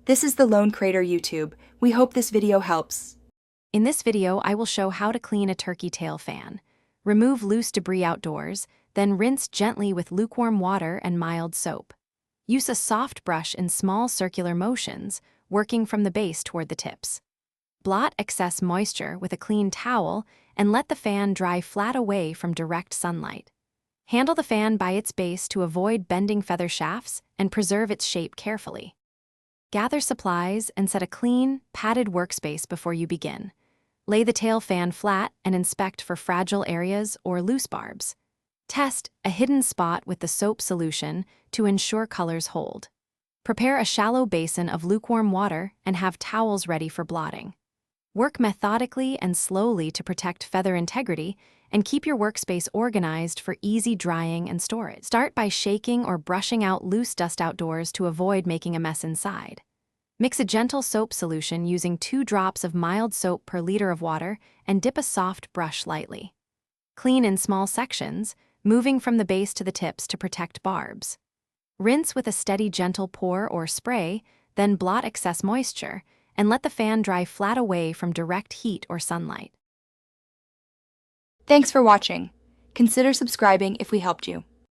This is the Lone Crater YouTube. We hope this video helps. In this video, I will show how to clean a turkey tail fan. Remove loose debris outdoors, then rinse gently with lukewarm water and mild soap. Use a soft brush in small circular motions, working from the base toward the tips. Blot excess moisture with a clean towel and let the fan dry flat away from direct sunlight. Handle the fan by its base to avoid bending feather shafts and preserve its shape carefully. Gather supplies and set a clean, padded workspace before you begin. Lay the tail fan flat and inspect for fragile areas or loose barbs. Test a hidden spot with the soap solution to ensure colors hold. Prepare a shallow basin of lukewarm water and have towels ready for blotting. Work methodically and slowly to protect feather integrity and keep your workspace organized for easy drying and storage. Start by shaking or brushing out loose dust outdoors to avoid making a mess inside. Mix a gentle soap solution using 2 drops of mild soap per liter of water and dip a soft brush lightly. Clean in small sections, moving from the base to the tips to protect barbs. Rinse with a steady gentle pour or spray, then blot excess moisture, and let the fan dry flat away from direct heat or sunlight. Thanks for watching. Consider subscribing if we helped you.